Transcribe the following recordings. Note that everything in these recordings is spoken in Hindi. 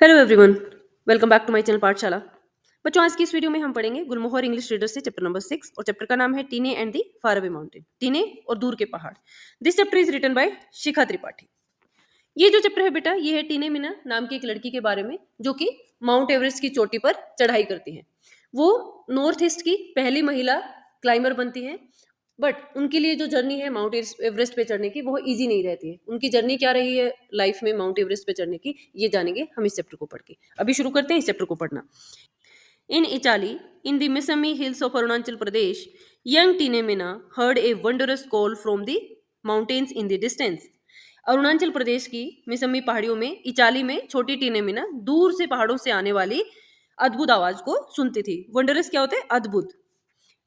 Hello everyone, welcome back to my channel Pathshala. बच्चों, आज की इस वीडियो में हम पढ़ेंगे गुलमोहर इंग्लिश रीडर से चैप्टर नंबर 6 और चैप्टर का नाम है Tinay and the far away mountain. Tinay और दूर के पहाड़। This chapter is written by Shikha Tripathi. ये जो चैप्टर है बेटा, ये है टीने मीना नाम की एक लड़की के बारे में जो कि माउंट एवरेस्ट की चोटी पर चढ़ाई करती है। वो नॉर्थ ईस्ट की पहली महिला क्लाइंबर बनती है। बट उनके लिए जो जर्नी है माउंट एवरेस्ट पे चढ़ने की वो इजी नहीं रहती है। उनकी जर्नी क्या रही है लाइफ में माउंट एवरेस्ट पे चढ़ने की, ये जानेंगे हम इस चैप्टर को पढ़ के। अभी शुरू करते हैं इस चैप्टर को पढ़ना। In Italy, in the Misami hills of Arunachal Pradesh, young Tinemina heard a wondrous call from the mountains in the distance. Arunachal Pradesh की मिसमी पहाड़ियों में इचाली में छोटी टीनेमिना दूर से पहाड़ों से आने वाली अद्भुत आवाज को सुनती थी। वंडरस क्या होता है? अद्भुत।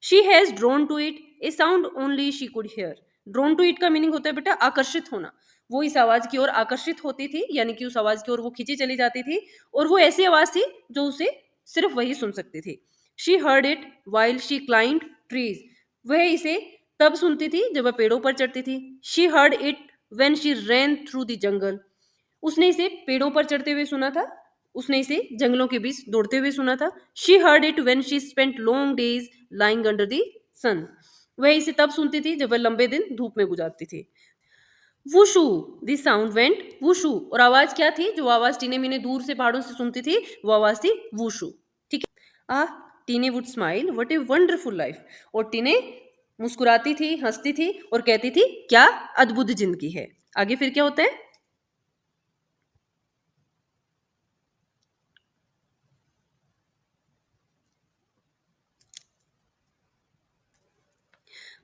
She has drawn to it a sound only she could hear. Drawn to it का मीनिंग होता है बेटा आकर्षित होना। वो इस आवाज की ओर आकर्षित होती थी, यानी कि उस आवाज की ओर वो खींची चली जाती थी, और वो ऐसी आवाज थी जो उसे सिर्फ वही सुन सकती थी। She heard it while she climbed trees. वह इसे तब सुनती थी जब वह पेड़ों पर चढ़ती थी। She heard it when she rain through the jungle. उसने इसे पेड़ों पर चढ़ते हुए सुना था। उसने इसे जंगलों के बीच दौड़ते हुए सुना था। She heard it when she spent long days lying under the sun. वह इसे तब सुनती थी जब वह लंबे दिन धूप में गुजारती थी। Wushu, the sound went wushu. और आवाज क्या थी? जो आवाज टीने मीने दूर से पहाड़ों से सुनती थी वो आवाज थी वुशु। ठीक है। टीने would smile, what a wonderful life. और टीने मुस्कुराती थी, हंसती थी और कहती थी क्या अद्भुत जिंदगी है। आगे फिर क्या होता है?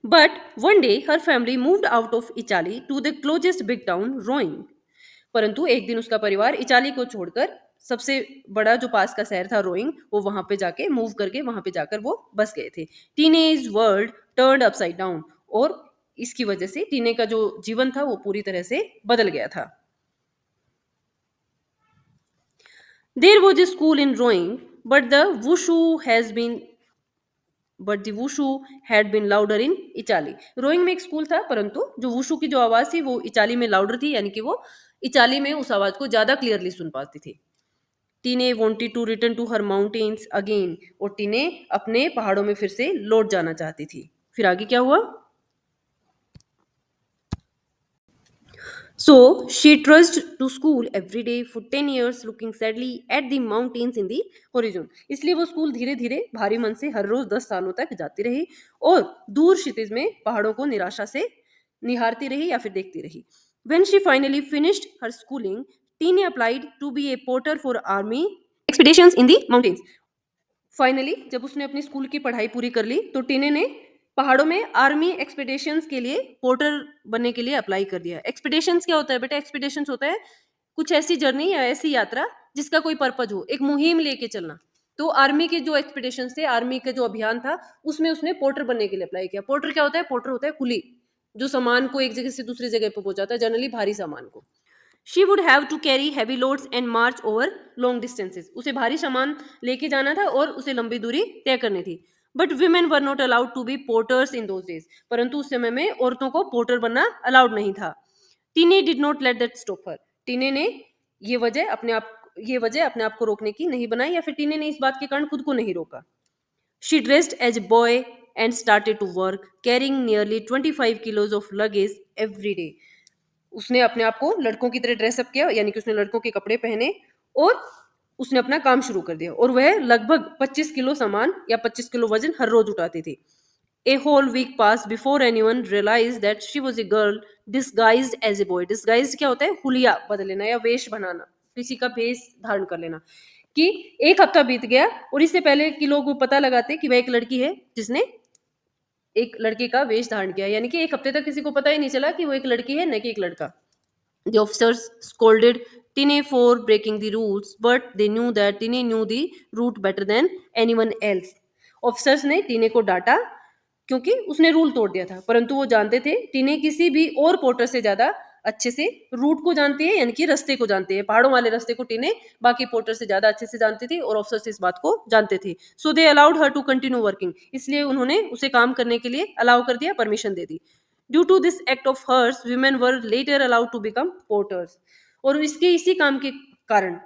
But one day her family moved out of Italy to the closest big town, Roing. परंतु एक दिन उसका परिवार इटाली को छोड़कर सबसे बड़ा जो पास का शहर था रोइंग, वो वहां पे जाके मूव करके वहां पे जाकर वो बस गए थे। Teenage world turned upside down. और इसकी वजह से टीने का जो जीवन था वो पूरी तरह से बदल गया था। There was a school in rowing but the wushu has been but the wushu had been louder in Italy. Rowing में एक स्कूल था, परंतु जो वुशु की जो आवाज थी वो इटाली में लाउडर थी, यानी कि वो इटाली में उस आवाज को ज्यादा क्लियरली सुन पाती थी। Teene wanted to return to her mountains again. और टीने अपने पहाड़ों में फिर से लौट जाना चाहती थी। फिर आगे क्या हुआ? So she trudged to school every day for 10 years, looking sadly at the mountains in the horizon. इसलिए वो स्कूल धीरे धीरे भारी मन से हर रोज 10 सालों तक जाती रही और दूर क्षितिज में पहाड़ों को निराशा से निहारती रही या फिर देखती रही। When she finally finished her schooling, Tina applied to be a porter for army expeditions in the mountains. Finally जब उसने अपनी स्कूल की पढ़ाई पूरी कर ली तो टीने ने पहाड़ों में आर्मी एक्सपेडिशंस के लिए पोर्टर बनने के लिए अप्लाई कर दिया। एक्सपेडिशंस क्या होता है बेटा? एक्सपेडिशंस होता है कुछ ऐसी जर्नी या ऐसी यात्रा जिसका कोई पर्पज हो, एक मुहिम लेके चलना। तो आर्मी के जो एक्सपेडिशंस थे, आर्मी का जो अभियान था, उसमें उसने पोर्टर बनने के लिए अप्लाई किया। पोर्टर क्या होता है? पोर्टर होता है कुली, जो सामान को एक जगह से दूसरी जगह पर पहुंचाता है, जनरली भारी सामान को। She would have to carry heavy loads and march over long distances. उसे भारी सामान लेके जाना था और उसे लंबी दूरी तय करनी थी। But women were not allowed to be porters in those days. परंतु उस समय में औरतों को पोर्टर बनना अलाउड नहीं था। टीने did not let that stop हर। टीने ने ये वजह अपने आप को रोकने की नहीं बनाई, या फिर टीने ने इस बात के कारण खुद को नहीं रोका। She dressed as a boy and started to work carrying nearly 25 kilos of luggage every day. उसने अपने आप को लड़कों की तरह ड्रेसअप किया, यानी कि उसने लड़कों के कपड़े पहने और उसने अपना काम शुरू कर दिया। और वह लगभग 25 किलो सामान या 25 किलो वजन हर रोज उठाती थी। A whole week pass before anyone realise that she was a girl disguised as a boy. Disguised क्या होता है? हुलिया बदल लेना या वेश बनाना, किसी का भेष धारण कर लेना। कि एक हफ्ता बीत गया और इससे पहले कि लोग पता लगाते कि वह एक लड़की है जिसने एक लड़के का वेश धारण किया, यानी कि एक हफ्ते तक किसी को पता ही नहीं चला कि वो एक लड़की है न कि एक लड़का। The officers scolded Tine for breaking the rules, but they knew that Tine knew the route better than anyone else. Officers ने टीने को डांटा क्योंकि उसने रूल तोड़ दिया था, परंतु वो जानते थे टीने किसी भी और पोर्टर से ज्यादा अच्छे से रूट को जानती है, यानी कि रास्ते को जानती है। पहाड़ों वाले रास्ते को टीने बाकी पोर्टर से ज्यादा अच्छे से जानती थी और ऑफिसर्स इस बात को जानते थे। So they allowed her to continue working. इसलिए उन्होंने उसे काम करने के लिए अलाउ कर दिया, परमिशन दे दी। Due to this act of hers, women were later allowed to become porters। और इसके इसी काम के कारण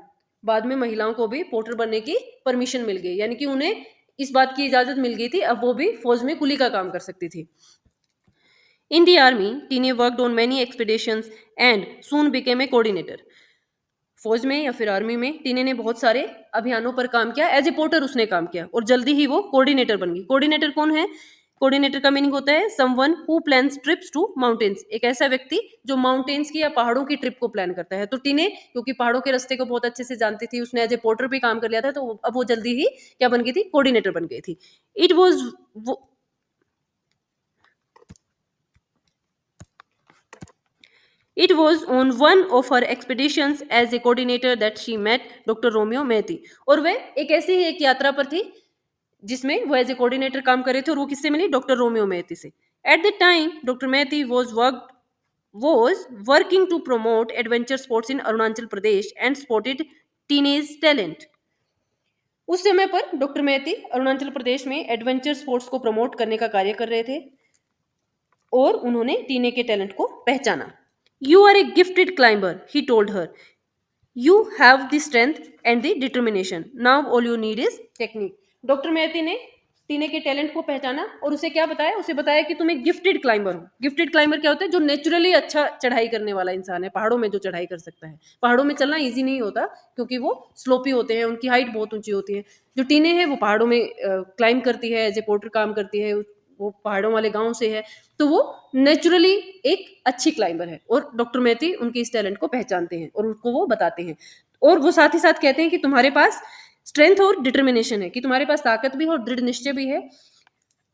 बाद में महिलाओं को भी पोर्टर बनने की परमिशन मिल गई, यानी कि उन्हें इस बात की इजाजत मिल गई थी, अब वो भी फौज में कुली का काम कर सकती थी। In the army, Tine worked on many expeditions and soon became a coordinator. फौज में या फिर आर्मी में टीने ने बहुत सारे अभियानों पर काम किया, एज ए पोर्टर उसने काम किया और जल्दी ही वो कोऑर्डिनेटर बन गई। कोऑर्डिनेटर कौन है? कोऑर्डिनेटर का मीनिंग होता है someone who plans trips to mountains, एक ऐसा व्यक्ति जो माउंटेन्स की या पहाड़ों की ट्रिप को प्लान करता है। तो टीने क्योंकि पहाड़ों के रास्ते को बहुत अच्छे से जानती थी, उसने एज ए पोर्टर भी काम कर लिया था, तो अब वो जल्दी ही क्या बन गई थी? कोऑर्डिनेटर बन गई थी। It was It was on one of her expeditions as a coordinator that she met Dr. Romeo Mehti. और वह एक ऐसी ही एक यात्रा पर थी जिसमें वो एज ए कोऑर्डिनेटर काम कर रहे थे, और वो किससे मिली? डॉक्टर रोमियो मेहती से। At the time doctor Mehti was working to promote adventure sports in Arunachal Pradesh and spotted teenage talent. उस समय पर डॉक्टर मेहती अरुणाचल प्रदेश में एडवेंचर स्पोर्ट्स को प्रमोट करने का कार्य कर रहे थे और उन्होंने टीने के टैलेंट को पहचाना। You are a gifted climber, he told her. You have the strength and the determination, now all you need is technique. Doctor Mehti ने टीने के टैलेंट को पहचाना और उसे क्या बताया? उसे बताया कि तुम एक गिफ्टेड क्लाइंबर हो। गिफ्टेड क्लाइंबर क्या होता है? जो नेचुरली अच्छा चढ़ाई करने वाला इंसान है, पहाड़ों में जो चढ़ाई कर सकता है। पहाड़ों में चलना ईजी नहीं होता क्योंकि वो स्लोपी होते हैं, उनकी हाइट बहुत ऊंची होती है। जो टीने हैं वो पहाड़ों में क्लाइंब करती है, एज ए पोर्टर काम करती है, वो पहाड़ों वाले गांव से है, तो वो नेचुरली एक अच्छी क्लाइंबर है और डॉक्टर मेहती उनके इस टैलेंट को पहचानते हैं और उनको वो बताते हैं। और वो साथ ही साथ कहते हैं कि तुम्हारे पास स्ट्रेंथ और डिटर्मिनेशन है, कि तुम्हारे पास ताकत भी है और दृढ़ निश्चय भी है।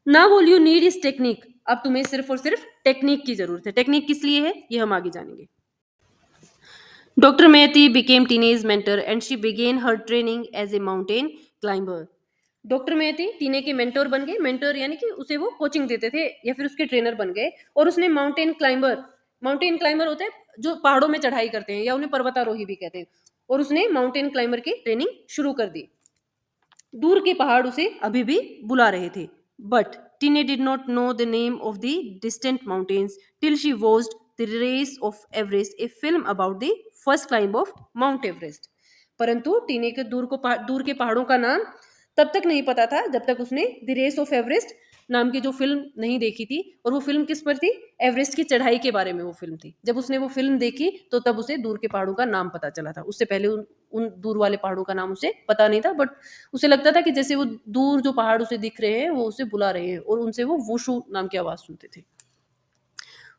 Now all you need is technique, अब तुम्हें सिर्फ और सिर्फ टेक्निक की जरूरत है। टेक्निक किस लिए है ये हम आगे जानेंगे। Doctor Mehti became Tinay's mentor and she began her training as a mountain climber. Doctor Mehti Tinay के मेंटोर बन गए। मेंटोर यानी कि उसे वो कोचिंग देते थे या फिर उसके ट्रेनर बन गए, और उसने माउंटेन क्लाइंबर होते हैं जो पहाड़ों में चढ़ाई करते हैं या उन्हें पर्वतारोही भी कहते हैं, और उसने माउंटेन क्लाइंबर की ट्रेनिंग शुरू कर दी। दूर के पहाड़ उसे अभी भी बुला रहे थे, but Teene did not know the name of the distant mountains till she watched the race of Everest, a film about the first climb of Mount Everest. परंतु टीने के दूर के पहाड़ों का नाम तब तक नहीं पता था जब तक उसने द रेस ऑफ एवरेस्ट नाम की जो फिल्म नहीं देखी थी। और वो फिल्म किस पर थी? एवरेस्ट की चढ़ाई के बारे में वो फिल्म थी। जब उसने वो फिल्म देखी तो तब उसे दूर के पहाड़ों का नाम पता चला था। उससे पहले उन दूर वाले पहाड़ों का नाम उसे पता नहीं था, बट उसे लगता था कि जैसे वो दूर जो पहाड़ उसे दिख रहे हैं वो उसे बुला रहे हैं और उनसे वो वुशु नाम की आवाज सुनते थे।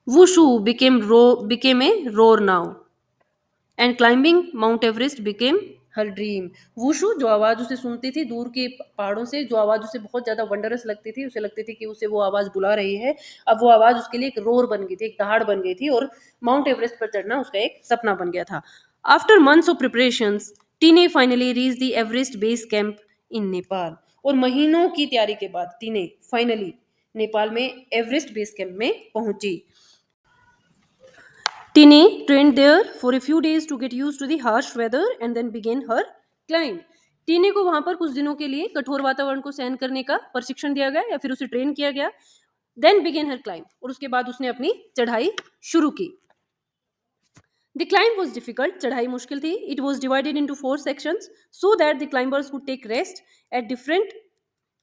Wushu became a roar now and climbing Mount Everest became her dream. Wushu जो आवाज उसे सुनती थी दूर के पहाड़ों से, जो आवाज उसे बहुत ज्यादा वंडरस लगती थी, उसे लगती थी कि उसे वो आवाज बुला रही है, अब वो आवाज उसके लिए एक रोर बन गई थी, एक दहाड़ बन गई थी, और माउंट एवरेस्ट पर चढ़ना उसका एक सपना बन गया था। आफ्टर मंथ्स ऑफ प्रिपरेशंस टीने finally reach the Everest base camp in Nepal. और महीनों की तैयारी के बाद टीने फाइनली नेपाल में एवरेस्ट बेस कैंप में पहुंची। Tini trained there for a few days to get used to the harsh weather and then began her climb. टीने को वहां पर कुछ दिनों के लिए कठोर वातावरण को सहन करने का प्रशिक्षण दिया गया या फिर उसे ट्रेन किया गया। देन बिगेन हर क्लाइंब, और उसके बाद उसने अपनी चढ़ाई शुरू की। द क्लाइंब वॉज डिफिकल्ट, चढ़ाई मुश्किल थी। It was divided into 4 sections so that the climbers could take rest at different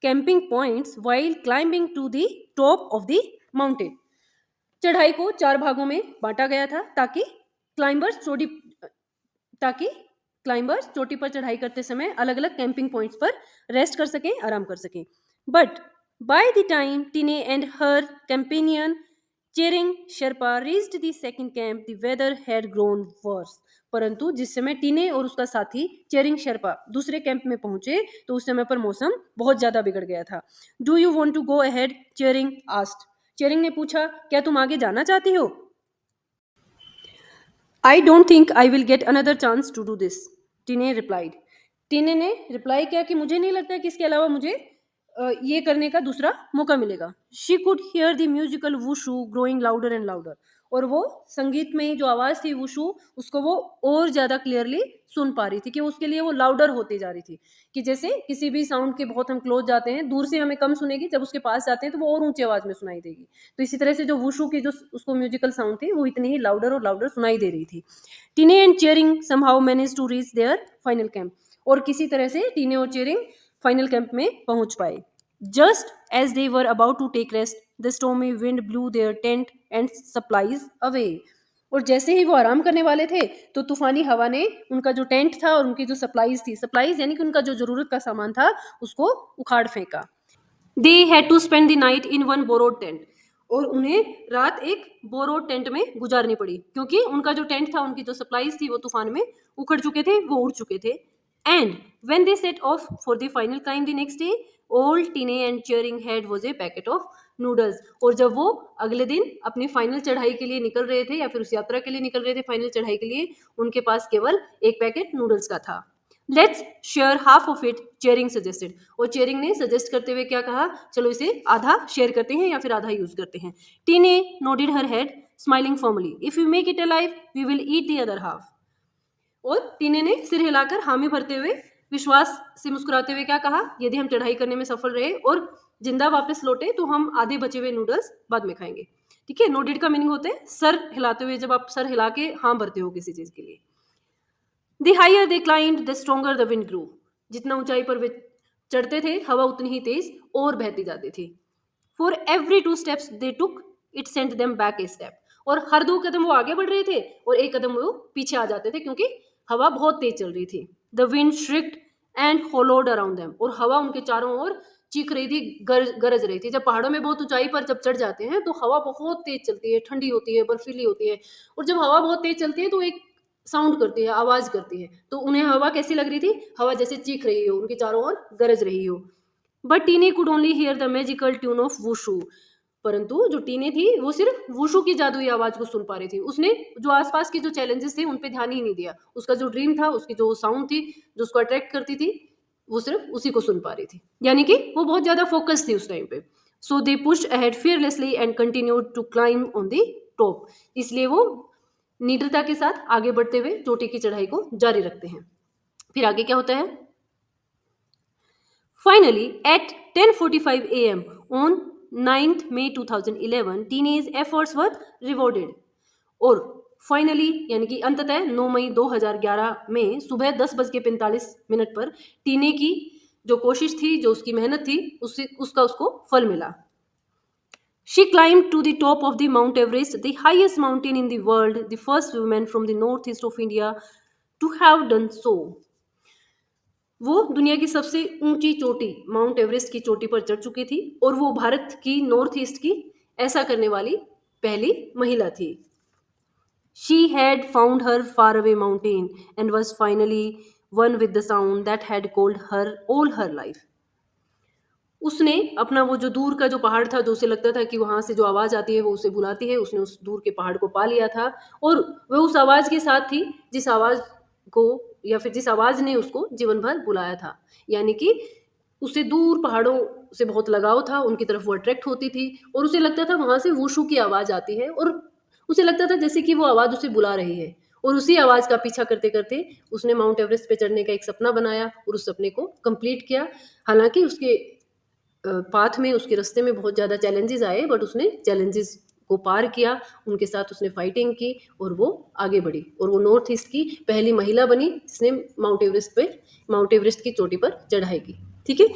camping points while climbing to the top of the mountain. चढ़ाई को 4 भागों में बांटा गया था ताकि क्लाइंबर्स चोटी पर चढ़ाई करते समय अलग अलग कैंपिंग पॉइंट्स पर रेस्ट कर सकें, आराम कर सकें। But by the time Teene and her companion Chering Sherpa reached the second camp the weather had grown worse. परंतु जिस समय टीने और उसका साथी चेरिंग शेरपा दूसरे कैंप में पहुंचे तो उस समय पर मौसम बहुत ज्यादा बिगड़ गया था। Do you want to go ahead? Chering asked. Chering ने पूछा, क्या तुम आगे जाना चाहती हो? I don't think I will get another chance to do this, Teene replied. Teene ने रिप्लाई किया कि मुझे नहीं लगता कि इसके अलावा मुझे ये करने का दूसरा मौका मिलेगा। She could here the musical wushu growing louder and louder. और वो संगीत में जो आवाज़ थी वुशु, उसको वो और ज़्यादा क्लियरली सुन पा रही थी कि उसके लिए वो लाउडर होती जा रही थी। कि जैसे किसी भी साउंड के बहुत हम क्लोज़ जाते हैं, दूर से हमें कम सुनेगी, जब उसके पास जाते हैं तो वो और ऊँची आवाज़ में सुनाई देगी। तो इसी तरह से जो वुशु की जो उसको म्यूज़िकल साउंड थी, वो इतनी ही लाउडर और लाउडर सुनाई दे रही थी। Teene and Chering somehow managed to reach their final camp, और किसी तरह से टीने और चीयरिंग फाइनल कैंप में पहुंच पाए। Just as they were about to take rest, the stormy wind blew their tent and supplies away. और जैसे ही वो आराम करने वाले थे, तो तूफानी हवा ने उनका जो टेंट था और उनकी जो सप्लाईज थी, सप्लाईज यानी कि उनका जो जरूरत का सामान था, उसको उखाड़ फेंका। They had to spend the night in one borrowed tent, और उन्हें रात एक बोरोड टेंट में गुजारनी पड़ी, क्योंकि उनका जो टेंट था, उनकी जो सप्लाईज थी, वो तूफान में उखड़ चुके थे, वो उड़ चुके थे। And when they set off for the final climb the next day, all Tinay and cheering head was a packet of noodles. और जब वो अगले दिन अपनी फाइनल चढ़ाई के लिए निकल रहे थे, या फिर उस यात्रा के लिए निकल रहे थे फाइनल चढ़ाई के लिए, उनके पास केवल एक पैकेट नूडल्स का था। Let's share half of it, Chering suggested. और चेयरिंग ने सजेस्ट करते हुए क्या कहा, चलो इसे आधा शेयर करते हैं या फिर आधा यूज करते हैं। Teene nodded her head smiling formally, if you make it alive we will eat the other half. और टीने ने सिर हिलाकर हामी भरते हुए विश्वास से मुस्कुराते हुए क्या कहा, यदि हम चढ़ाई करने में सफल रहे और जिंदा वापस लौटे तो हम आधे बचे हुए नूडल्स बाद में खाएंगे। ठीक है, नोडेड का मीनिंग होता है सर हिलाते हुए, जब आप सर हिला के हाँ भरते हो किसी चीज के लिए। The higher they climbed, the stronger the wind grew. जितना ऊंचाई पर वे चढ़ते थे, हवा उतनी ही तेज और बहती जाती थी। For every 2 steps they took, it sent them back a step. और हर 2 कदम वो आगे बढ़ रहे थे और एक कदम वो पीछे आ जाते थे, क्योंकि हवा बहुत तेज चल रही थी। The wind shrieked and hollowed around them. और हवा उनके चारों ओर चीख रही थी, गरज रही थी। जब पहाड़ों में बहुत ऊंचाई पर जब चढ़ जाते हैं तो हवा बहुत तेज चलती है, ठंडी होती है, बर्फीली होती है। और जब हवा बहुत तेज चलती है तो एक साउंड करती है, आवाज करती है। तो उन्हें हवा कैसी लग रही थी, हवा जैसे चीख रही हो, उनके चारों ओर गरज रही हो। बट टीने could only here the magical tune of wushu. परंतु जो टीने थी वो सिर्फ वुशु की जादुई आवाज को सुन पा रही थी। उसने जो आसपास के जो चैलेंजेस थे उन पे ध्यान ही नहीं दिया। उसका जो ड्रीम था, उसकी जो साउंड थी जो उसको अट्रैक्ट करती थी, वो सिर्फ उसी को सुन पा रही थी। यानी कि वो बहुत ज्यादा फोकस थी उस टाइम पे। So they pushed ahead fearlessly and continued to climb on the top. इसलिए वो निडरता के साथ आगे बढ़ते हुए चोटी की चढ़ाई को जारी रखते हैं। फिर आगे क्या होता है, finally at 10:45 AM on 9th May 2011 teenage efforts were rewarded. और फाइनली यानी कि अंततः 9 मई 2011 में सुबह 10:45 पर टीने की जो कोशिश थी, जो उसकी मेहनत थी, उसका उसको फल मिला। She climbed to the top of the Mount Everest, the highest mountain in the world, the first woman from the northeast of India to have done so. वो दुनिया की सबसे ऊंची चोटी माउंट एवरेस्ट की चोटी पर चढ़ चुकी थी, और वो भारत की नॉर्थ ईस्ट की ऐसा करने वाली पहली महिला थी। She had found her faraway mountain and was finally one with the sound that had called her all her life. उसने अपना वो जो दूर का जो पहाड़ था, जो उसे लगता था कि वहां से जो आवाज आती है वो उसे बुलाती है, उसने उस दूर के पहाड़ को पा लिया था। और वह उस आवाज के साथ थी जिस आवाज को, या फिर जिस आवाज ने उसको जीवन भर बुलाया था। यानी कि उसे दूर पहाड़ों से बहुत लगाव था, उनकी तरफ वो अट्रैक्ट होती थी, और उसे लगता था वहां से वुशु की आवाज आती है, और उसे लगता था जैसे कि वो आवाज उसे बुला रही है। और उसी आवाज का पीछा करते करते उसने माउंट एवरेस्ट पे चढ़ने का एक सपना बनाया और उस सपने को कंप्लीट किया। हालांकि उसके पाथ में, उसके रास्ते में बहुत ज़्यादा चैलेंजेस आए, बट उसने चैलेंजेस को पार किया, उनके साथ उसने फाइटिंग की और वो आगे बढ़ी, और वो नॉर्थ ईस्ट की पहली महिला बनी जिसने माउंट एवरेस्ट की चोटी पर चढ़ाई की। ठीक है,